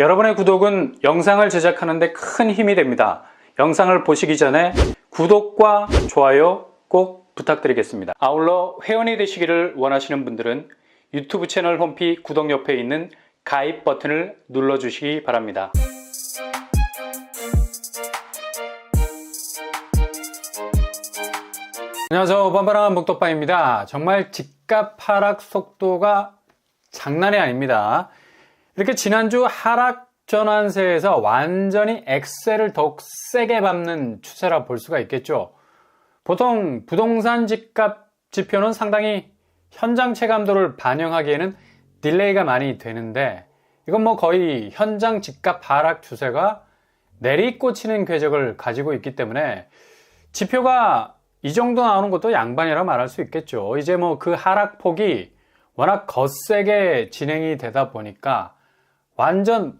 여러분의 구독은 영상을 제작하는 데 큰 힘이 됩니다. 영상을 보시기 전에 구독과 좋아요 꼭 부탁드리겠습니다. 아울러 회원이 되시기를 원하시는 분들은 유튜브 채널 홈피 구독 옆에 있는 가입 버튼을 눌러주시기 바랍니다. 안녕하세요. 뻔뻔한 목독파입니다. 정말 집값 하락 속도가 장난이 아닙니다. 이렇게 지난주 하락 전환세에서 완전히 엑셀을 더욱 세게 밟는 추세라 볼 수가 있겠죠. 보통 부동산 집값 지표는 상당히 현장 체감도를 반영하기에는 딜레이가 많이 되는데 이건 거의 현장 집값 하락 추세가 내리꽂히는 궤적을 가지고 있기 때문에 지표가 이 정도 나오는 것도 양반이라 말할 수 있겠죠. 이제 그 하락폭이 워낙 거세게 진행이 되다 보니까 완전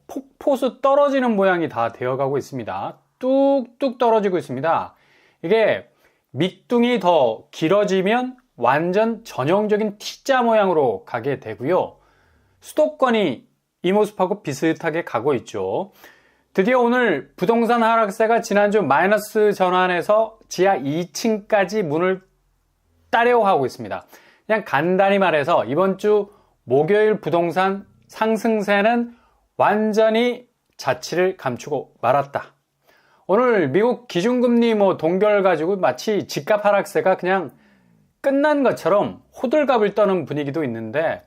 폭포수 떨어지는 모양이 다 되어가고 있습니다. 뚝뚝 떨어지고 있습니다. 이게 밑둥이 더 길어지면 완전 전형적인 T자 모양으로 가게 되고요. 수도권이 이 모습하고 비슷하게 가고 있죠. 드디어 오늘 부동산 하락세가 지난주 마이너스 전환에서 지하 2층까지 문을 따려고 하고 있습니다. 그냥 간단히 말해서 이번 주 목요일 부동산 상승세는 완전히 자취를 감추고 말았다. 오늘 미국 기준금리 동결 가지고 마치 집값 하락세가 그냥 끝난 것처럼 호들갑을 떠는 분위기도 있는데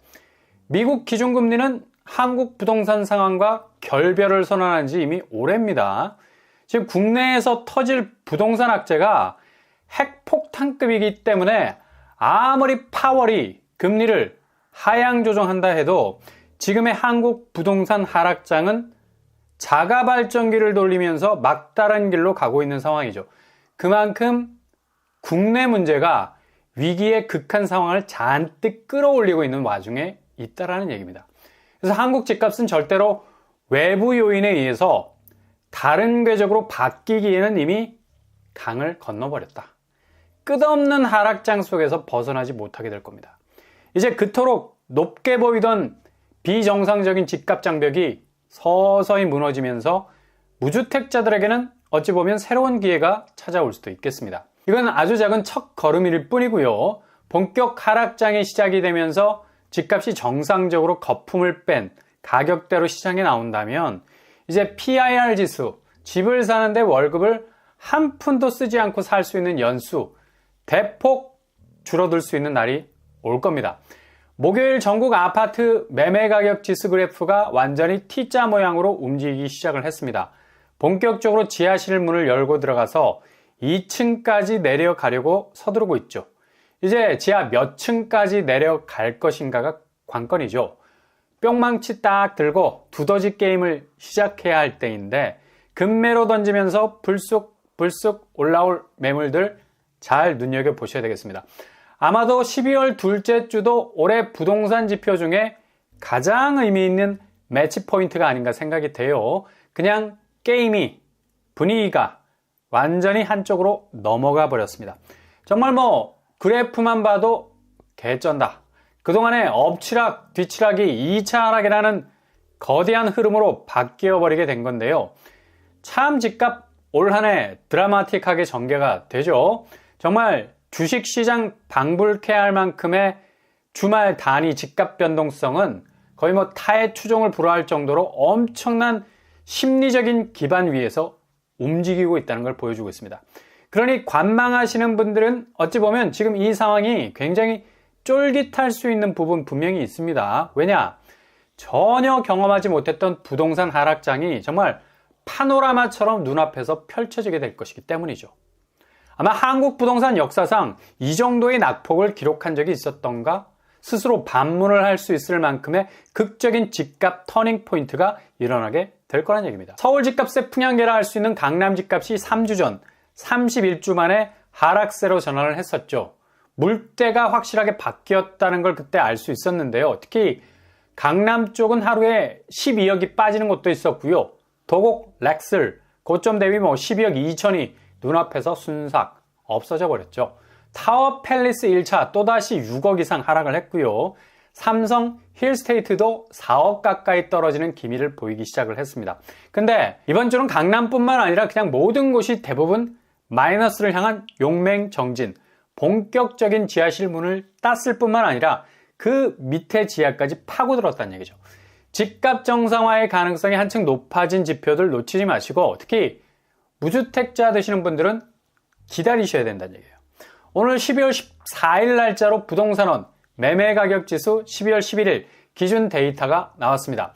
미국 기준금리는 한국 부동산 상황과 결별을 선언한 지 이미 오래입니다. 지금 국내에서 터질 부동산 악재가 핵폭탄급이기 때문에 아무리 파월이 금리를 하향 조정한다 해도 지금의 한국 부동산 하락장은 자가 발전기를 돌리면서 막다른 길로 가고 있는 상황이죠. 그만큼 국내 문제가 위기의 극한 상황을 잔뜩 끌어올리고 있는 와중에 있다라는 얘기입니다. 그래서 한국 집값은 절대로 외부 요인에 의해서 다른 궤적으로 바뀌기에는 이미 강을 건너버렸다. 끝없는 하락장 속에서 벗어나지 못하게 될 겁니다. 이제 그토록 높게 보이던 비정상적인 집값 장벽이 서서히 무너지면서 무주택자들에게는 어찌 보면 새로운 기회가 찾아올 수도 있겠습니다. 이건 아주 작은 첫 걸음일 뿐이고요. 본격 하락장이 시작이 되면서 집값이 정상적으로 거품을 뺀 가격대로 시장에 나온다면 이제 PIR 지수, 집을 사는데 월급을 한 푼도 쓰지 않고 살 수 있는 연수 대폭 줄어들 수 있는 날이 올 겁니다. 목요일 전국 아파트 매매 가격 지수 그래프가 완전히 T자 모양으로 움직이기 시작을 했습니다. 본격적으로 지하실 문을 열고 들어가서 2층까지 내려가려고 서두르고 있죠. 이제 지하 몇 층까지 내려갈 것인가가 관건이죠. 뿅망치 딱 들고 두더지 게임을 시작해야 할 때인데 급매로 던지면서 불쑥 올라올 매물들 잘 눈여겨보셔야 되겠습니다. 아마도 12월 둘째 주도 올해 부동산 지표 중에 가장 의미 있는 매치 포인트가 아닌가 생각이 돼요. 그냥 게임이 분위기가 완전히 한쪽으로 넘어가 버렸습니다. 정말 그래프만 봐도 개쩐다. 그동안의 엎치락 뒤치락이 2차 하락이라는 거대한 흐름으로 바뀌어 버리게 된 건데요. 참 집값 올 한 해 드라마틱하게 전개가 되죠. 정말 주식시장 방불케 할 만큼의 주말 단위 집값 변동성은 거의 타의 추종을 불허할 정도로 엄청난 심리적인 기반 위에서 움직이고 있다는 걸 보여주고 있습니다. 그러니 관망하시는 분들은 어찌 보면 지금 이 상황이 굉장히 쫄깃할 수 있는 부분 분명히 있습니다. 왜냐? 전혀 경험하지 못했던 부동산 하락장이 정말 파노라마처럼 눈앞에서 펼쳐지게 될 것이기 때문이죠. 아마 한국 부동산 역사상 이 정도의 낙폭을 기록한 적이 있었던가 스스로 반문을 할 수 있을 만큼의 극적인 집값 터닝 포인트가 일어나게 될 거란 얘기입니다. 서울 집값의 풍향계라 할 수 있는 강남 집값이 3주 전 31주 만에 하락세로 전환을 했었죠. 물때가 확실하게 바뀌었다는 걸 그때 알 수 있었는데요. 특히 강남 쪽은 하루에 12억이 빠지는 곳도 있었고요. 도곡, 렉슬, 고점 대비 12억 2천이 눈앞에서 순삭 없어져 버렸죠. 타워 팰리스 1차 또다시 6억 이상 하락을 했고요. 삼성 힐스테이트도 4억 가까이 떨어지는 기미를 보이기 시작을 했습니다. 근데 이번 주는 강남뿐만 아니라 그냥 모든 곳이 대부분 마이너스를 향한 용맹정진, 본격적인 지하실 문을 땄을 뿐만 아니라 그 밑에 지하까지 파고들었다는 얘기죠. 집값 정상화의 가능성이 한층 높아진 지표들 놓치지 마시고 특히 무주택자 되시는 분들은 기다리셔야 된다는 얘기예요. 오늘 12월 14일 날짜로 부동산원 매매가격지수 12월 11일 기준 데이터가 나왔습니다.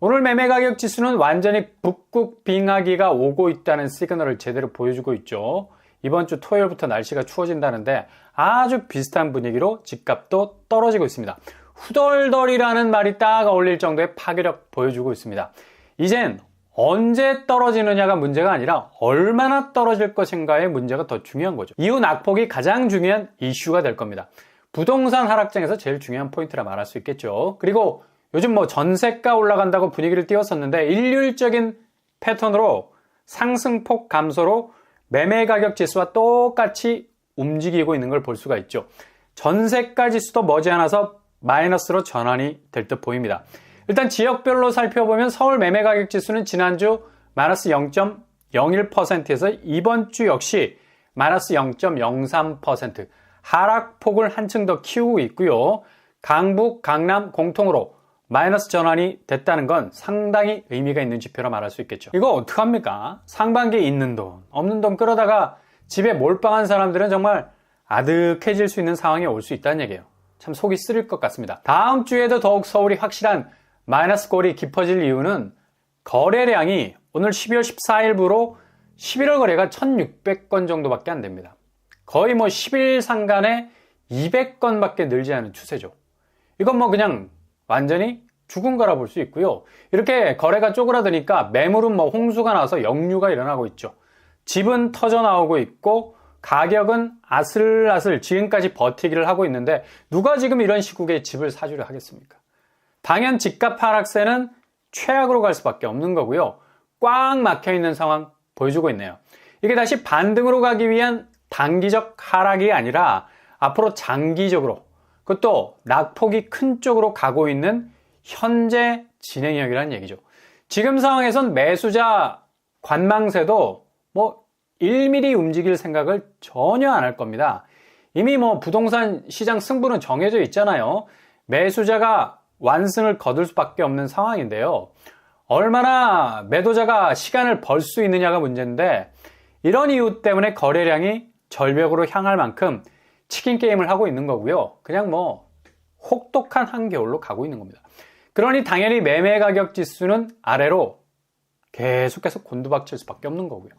오늘 매매가격지수는 완전히 북극빙하기가 오고 있다는 시그널을 제대로 보여주고 있죠. 이번 주 토요일부터 날씨가 추워진다는데 아주 비슷한 분위기로 집값도 떨어지고 있습니다. 후덜덜이라는 말이 딱 어울릴 정도의 파괴력 보여주고 있습니다. 이젠 언제 떨어지느냐가 문제가 아니라 얼마나 떨어질 것인가의 문제가 더 중요한 거죠. 이후 낙폭이 가장 중요한 이슈가 될 겁니다. 부동산 하락장에서 제일 중요한 포인트라 말할 수 있겠죠. 그리고 요즘 전세가 올라간다고 분위기를 띄웠었는데 일률적인 패턴으로 상승폭 감소로 매매 가격 지수와 똑같이 움직이고 있는 걸 볼 수가 있죠. 전세가 지수도 머지않아서 마이너스로 전환이 될 듯 보입니다. 일단 지역별로 살펴보면 서울 매매 가격 지수는 지난주 마이너스 0.01%에서 이번 주 역시 마이너스 0.03% 하락폭을 한층 더 키우고 있고요. 강북, 강남 공통으로 마이너스 전환이 됐다는 건 상당히 의미가 있는 지표라 말할 수 있겠죠. 이거 어떡합니까? 상반기에 있는 돈, 없는 돈 끌어다가 집에 몰빵한 사람들은 정말 아득해질 수 있는 상황이 올 수 있다는 얘기예요. 참 속이 쓰릴 것 같습니다. 다음 주에도 더욱 서울이 확실한 마이너스 골이 깊어질 이유는 거래량이 오늘 12월 14일부로 11월 거래가 1600건 정도밖에 안 됩니다. 거의 10일 상간에 200건밖에 늘지 않은 추세죠. 이건 그냥 완전히 죽은 거라 볼 수 있고요. 이렇게 거래가 쪼그라드니까 매물은 홍수가 나서 역류가 일어나고 있죠. 집은 터져 나오고 있고 가격은 아슬아슬 지금까지 버티기를 하고 있는데 누가 지금 이런 시국에 집을 사주려 하겠습니까? 당연 집값 하락세는 최악으로 갈 수밖에 없는 거고요. 꽉 막혀 있는 상황 보여주고 있네요. 이게 다시 반등으로 가기 위한 단기적 하락이 아니라 앞으로 장기적으로 그것도 낙폭이 큰 쪽으로 가고 있는 현재 진행형이라는 얘기죠. 지금 상황에선 매수자 관망세도 1mm 움직일 생각을 전혀 안 할 겁니다. 이미 부동산 시장 승부는 정해져 있잖아요. 매수자가 완승을 거둘 수밖에 없는 상황인데요. 얼마나 매도자가 시간을 벌 수 있느냐가 문제인데 이런 이유 때문에 거래량이 절벽으로 향할 만큼 치킨 게임을 하고 있는 거고요. 그냥 혹독한 한겨울로 가고 있는 겁니다. 그러니 당연히 매매 가격 지수는 아래로 계속해서 곤두박질 수밖에 없는 거고요.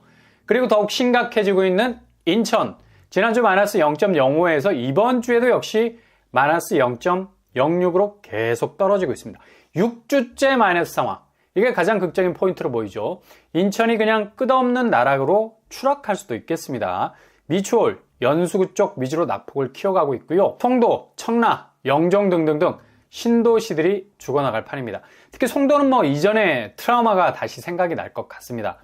그리고 더욱 심각해지고 있는 인천. 지난주 마이너스 0.05에서 이번 주에도 역시 마이너스 0.06으로 계속 떨어지고 있습니다. 6주째 마이너스 상황. 이게 가장 극적인 포인트로 보이죠. 인천이 그냥 끝없는 나락으로 추락할 수도 있겠습니다. 미추홀, 연수구 쪽 위주로 낙폭을 키워가고 있고요. 송도, 청라, 영종 등등등 신도시들이 죽어나갈 판입니다. 특히 송도는 이전에 트라우마가 다시 생각이 날 것 같습니다.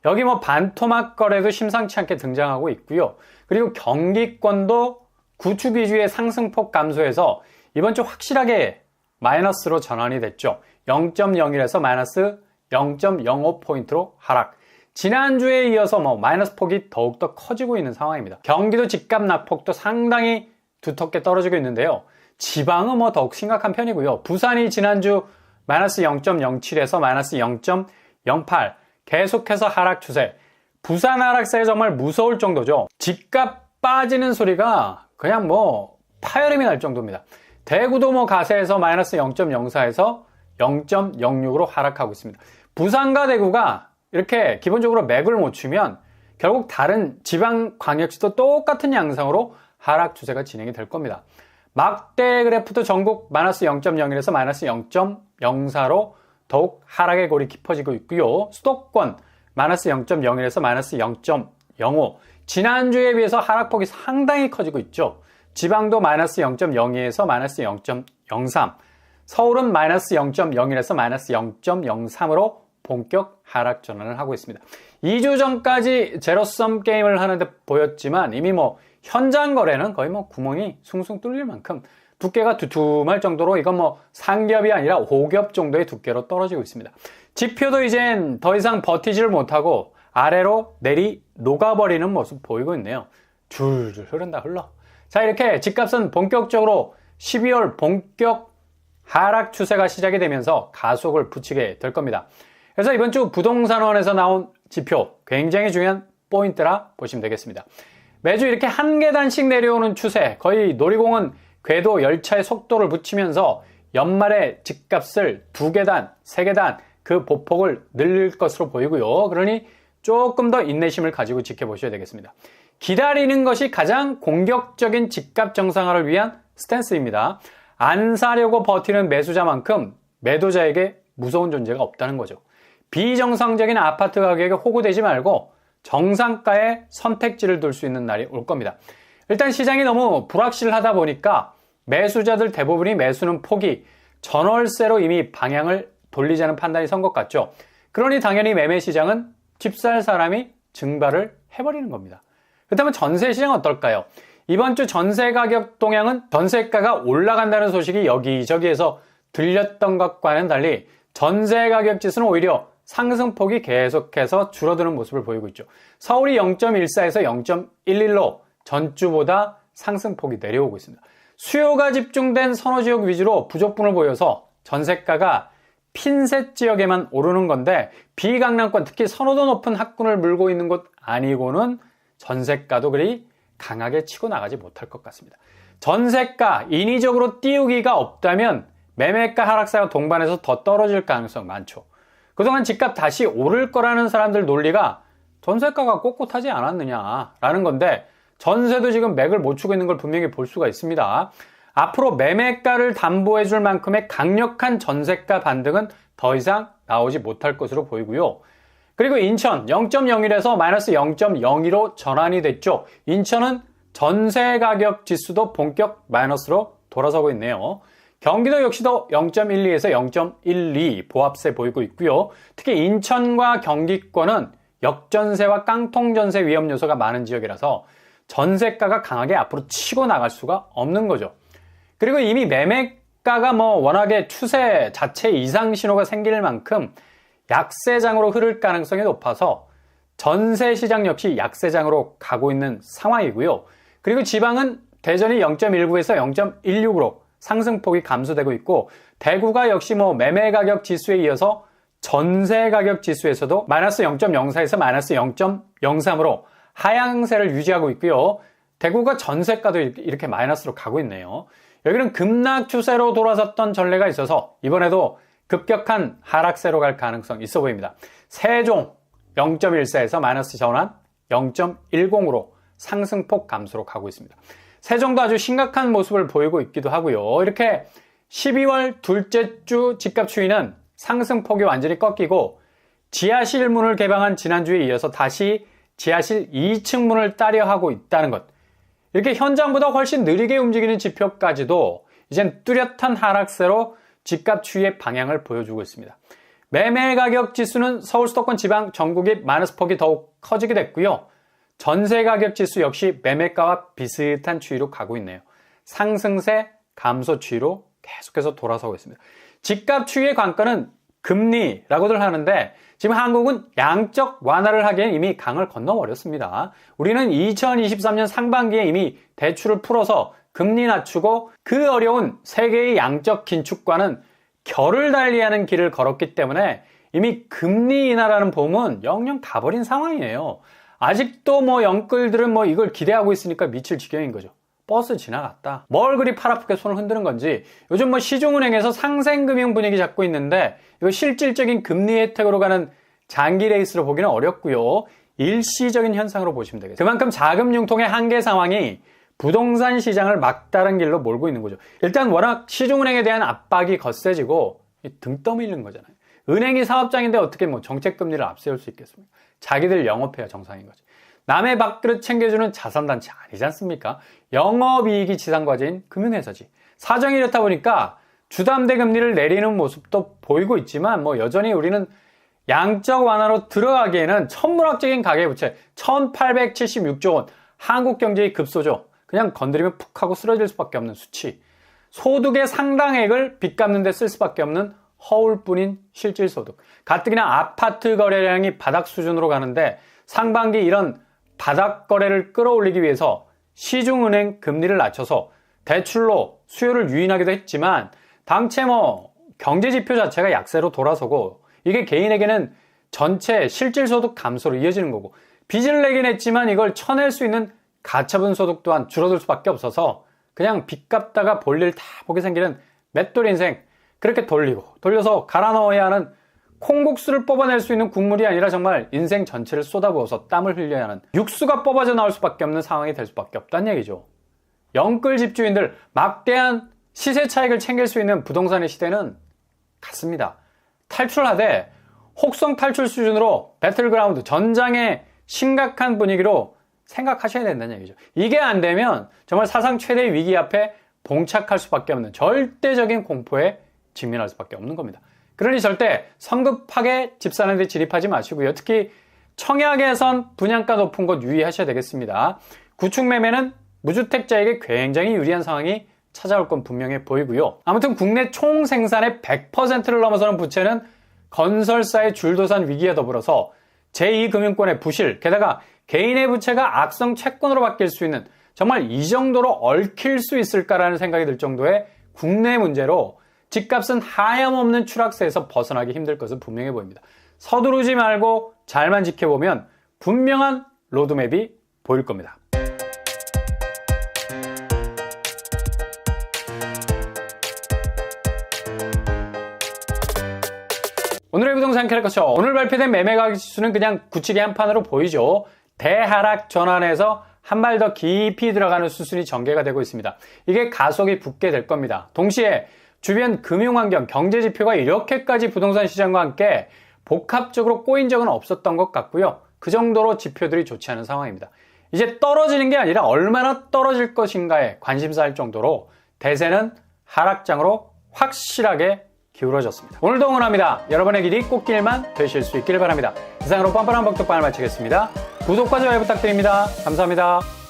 여기 반토막 거래도 심상치 않게 등장하고 있고요. 그리고 경기권도 구축 위주의 상승폭 감소해서 이번 주 확실하게 마이너스로 전환이 됐죠. 0.01에서 마이너스 0.05포인트로 하락. 지난주에 이어서 마이너스 폭이 더욱더 커지고 있는 상황입니다. 경기도 집값 낙폭도 상당히 두텁게 떨어지고 있는데요. 지방은 더욱 심각한 편이고요. 부산이 지난주 마이너스 0.07에서 마이너스 0.08 계속해서 하락 추세. 부산 하락세가 정말 무서울 정도죠. 집값 빠지는 소리가 그냥 파열음이 날 정도입니다. 대구도 가세에서 마이너스 0.04에서 0.06으로 하락하고 있습니다. 부산과 대구가 이렇게 기본적으로 맥을 못 추면 결국 다른 지방광역시도 똑같은 양상으로 하락 추세가 진행이 될 겁니다. 막대 그래프도 전국 마이너스 0.01에서 마이너스 0.04로 더욱 하락의 골이 깊어지고 있고요. 수도권 마이너스 0.01에서 마이너스 0.05 지난주에 비해서 하락폭이 상당히 커지고 있죠. 지방도 마이너스 0.02에서 마이너스 0.03 서울은 마이너스 0.01에서 마이너스 0.03으로 본격 하락 전환을 하고 있습니다. 2주 전까지 제로섬 게임을 하는데 보였지만 이미 현장 거래는 거의 뭐 구멍이 숭숭 뚫릴 만큼 두께가 두툼할 정도로 이건 뭐 상겹이 아니라 5겹 정도의 두께로 떨어지고 있습니다. 지표도 이젠 더 이상 버티지를 못하고 아래로 내리 녹아버리는 모습 보이고 있네요. 줄줄 흐른다 흘러. 자, 이렇게 집값은 본격적으로 12월 본격 하락 추세가 시작이 되면서 가속을 붙이게 될 겁니다. 그래서 이번 주 부동산원에서 나온 지표 굉장히 중요한 포인트라 보시면 되겠습니다. 매주 이렇게 한 계단씩 내려오는 추세, 거의 놀이공원 궤도 열차의 속도를 붙이면서 연말에 집값을 2계단, 3계단 그 보폭을 늘릴 것으로 보이고요. 그러니 조금 더 인내심을 가지고 지켜보셔야 되겠습니다. 기다리는 것이 가장 공격적인 집값 정상화를 위한 스탠스입니다. 안 사려고 버티는 매수자만큼 매도자에게 무서운 존재가 없다는 거죠. 비정상적인 아파트 가격에 호구되지 말고 정상가의 선택지를 둘 수 있는 날이 올 겁니다. 일단 시장이 너무 불확실하다 보니까 매수자들 대부분이 매수는 포기, 전월세로 이미 방향을 돌리자는 판단이 선 것 같죠. 그러니 당연히 매매 시장은 집 살 사람이 증발을 해버리는 겁니다. 그렇다면 전세 시장은 어떨까요? 이번 주 전세 가격 동향은 전세가가 올라간다는 소식이 여기저기에서 들렸던 것과는 달리 전세 가격 지수는 오히려 상승폭이 계속해서 줄어드는 모습을 보이고 있죠. 서울이 0.14에서 0.11로 전주보다 상승폭이 내려오고 있습니다. 수요가 집중된 선호지역 위주로 부족분을 보여서 전세가가 핀셋 지역에만 오르는 건데 비강남권, 특히 선호도 높은 학군을 물고 있는 곳 아니고는 전세가도 그리 강하게 치고 나가지 못할 것 같습니다. 전세가 인위적으로 띄우기가 없다면 매매가 하락세가 동반해서 더 떨어질 가능성 많죠. 그동안 집값 다시 오를 거라는 사람들 논리가 전세가가 꼿꼿하지 않았느냐라는 건데 전세도 지금 맥을 못 추고 있는 걸 분명히 볼 수가 있습니다. 앞으로 매매가를 담보해 줄 만큼의 강력한 전세가 반등은 더 이상 나오지 못할 것으로 보이고요. 그리고 인천 0.01에서 마이너스 0.02로 전환이 됐죠. 인천은 전세 가격 지수도 본격 마이너스로 돌아서고 있네요. 경기도 역시도 0.12에서 0.12 보합세 보이고 있고요. 특히 인천과 경기권은 역전세와 깡통전세 위험 요소가 많은 지역이라서 전세가가 강하게 앞으로 치고 나갈 수가 없는 거죠. 그리고 이미 매매가가 워낙에 추세 자체 이상 신호가 생길 만큼 약세장으로 흐를 가능성이 높아서 전세 시장 역시 약세장으로 가고 있는 상황이고요. 그리고 지방은 대전이 0.19에서 0.16으로 상승폭이 감소되고 있고 대구가 역시 매매 가격 지수에 이어서 전세 가격 지수에서도 마이너스 0.04에서 마이너스 0.03으로 하향세를 유지하고 있고요. 대구가 전세가도 이렇게 마이너스로 가고 있네요. 여기는 급락 추세로 돌아섰던 전례가 있어서 이번에도 급격한 하락세로 갈 가능성이 있어 보입니다. 세종 0.14에서 마이너스 전환 0.10으로 상승폭 감소로 가고 있습니다. 세종도 아주 심각한 모습을 보이고 있기도 하고요. 이렇게 12월 둘째 주 집값 추이는 상승폭이 완전히 꺾이고 지하실 문을 개방한 지난주에 이어서 다시 지하실 2층 문을 따려 하고 있다는 것. 이렇게 현장보다 훨씬 느리게 움직이는 지표까지도 이젠 뚜렷한 하락세로 집값 추이의 방향을 보여주고 있습니다. 매매 가격 지수는 서울, 수도권, 지방, 전국이 마이너스 폭이 더욱 커지게 됐고요. 전세 가격 지수 역시 매매가와 비슷한 추이로 가고 있네요. 상승세, 감소 추이로 계속해서 돌아서고 있습니다. 집값 추이의 관건은 금리라고들 하는데 지금 한국은 양적 완화를 하기엔 이미 강을 건너버렸습니다. 우리는 2023년 상반기에 이미 대출을 풀어서 금리 낮추고 그 어려운 세계의 양적 긴축과는 결을 달리하는 길을 걸었기 때문에 이미 금리 인하라는 봄은 영영 가버린 상황이에요. 아직도 영끌들은 이걸 기대하고 있으니까 미칠 지경인 거죠. 버스 지나갔다. 뭘 그리 팔 아프게 손을 흔드는 건지. 요즘 시중은행에서 상생금융 분위기 잡고 있는데 이거 실질적인 금리 혜택으로 가는 장기 레이스로 보기는 어렵고요. 일시적인 현상으로 보시면 되겠습니다. 그만큼 자금 융통의 한계 상황이 부동산 시장을 막다른 길로 몰고 있는 거죠. 일단 워낙 시중은행에 대한 압박이 거세지고 등 떠밀리는 거잖아요. 은행이 사업장인데 어떻게 정책금리를 앞세울 수 있겠습니까? 자기들 영업해야 정상인 거죠. 남의 밥그릇 챙겨주는 자산단체 아니지 않습니까? 영업이익이 지상과제인 금융회사지. 사정이 이렇다 보니까 주담대 금리를 내리는 모습도 보이고 있지만 여전히 우리는 양적 완화로 들어가기에는 천문학적인 가계부채 1876조 원 한국 경제의 급소조, 그냥 건드리면 푹 하고 쓰러질 수밖에 없는 수치, 소득의 상당액을 빚 갚는 데 쓸 수밖에 없는 허울뿐인 실질소득, 가뜩이나 아파트 거래량이 바닥 수준으로 가는데 상반기 이런 바닥 거래를 끌어올리기 위해서 시중은행 금리를 낮춰서 대출로 수요를 유인하기도 했지만 당체 경제지표 자체가 약세로 돌아서고 이게 개인에게는 전체 실질소득 감소로 이어지는 거고 빚을 내긴 했지만 이걸 쳐낼 수 있는 가처분 소득 또한 줄어들 수밖에 없어서 그냥 빚 갚다가 볼일 다 보게 생기는 맷돌 인생 그렇게 돌려서 갈아 넣어야 하는 콩국수를 뽑아낼 수 있는 국물이 아니라 정말 인생 전체를 쏟아부어서 땀을 흘려야 하는 육수가 뽑아져 나올 수밖에 없는 상황이 될 수밖에 없다는 얘기죠. 영끌 집주인들 막대한 시세 차익을 챙길 수 있는 부동산의 시대는 갔습니다. 탈출하되 혹성 탈출 수준으로 배틀그라운드 전장의 심각한 분위기로 생각하셔야 된다는 얘기죠. 이게 안 되면 정말 사상 최대의 위기 앞에 봉착할 수밖에 없는 절대적인 공포에 직면할 수밖에 없는 겁니다. 그러니 절대 성급하게 집 사는 데 진입하지 마시고요. 특히 청약에선 분양가 높은 곳 유의하셔야 되겠습니다. 구축 매매는 무주택자에게 굉장히 유리한 상황이 찾아올 건 분명해 보이고요. 아무튼 국내 총 생산의 100%를 넘어서는 부채는 건설사의 줄도산 위기에 더불어서 제2금융권의 부실, 게다가 개인의 부채가 악성 채권으로 바뀔 수 있는 정말 이 정도로 얽힐 수 있을까라는 생각이 들 정도의 국내 문제로 집값은 하염없는 추락세에서 벗어나기 힘들 것은 분명해 보입니다. 서두르지 말고 잘만 지켜보면 분명한 로드맵이 보일 겁니다. 오늘의 부동산 캐릭터쇼, 오늘 발표된 매매가격 지수는 그냥 굳히기 한 판으로 보이죠. 대하락 전환에서 한 발 더 깊이 들어가는 수순이 전개가 되고 있습니다. 이게 가속이 붙게 될 겁니다. 동시에 주변 금융환경, 경제지표가 이렇게까지 부동산 시장과 함께 복합적으로 꼬인 적은 없었던 것 같고요. 그 정도로 지표들이 좋지 않은 상황입니다. 이제 떨어지는 게 아니라 얼마나 떨어질 것인가에 관심사일 정도로 대세는 하락장으로 확실하게 기울어졌습니다. 오늘도 응원합니다. 여러분의 길이 꽃길만 되실 수 있기를 바랍니다. 이상으로 뻔뻔한 복덕방을 마치겠습니다. 구독과 좋아요 부탁드립니다. 감사합니다.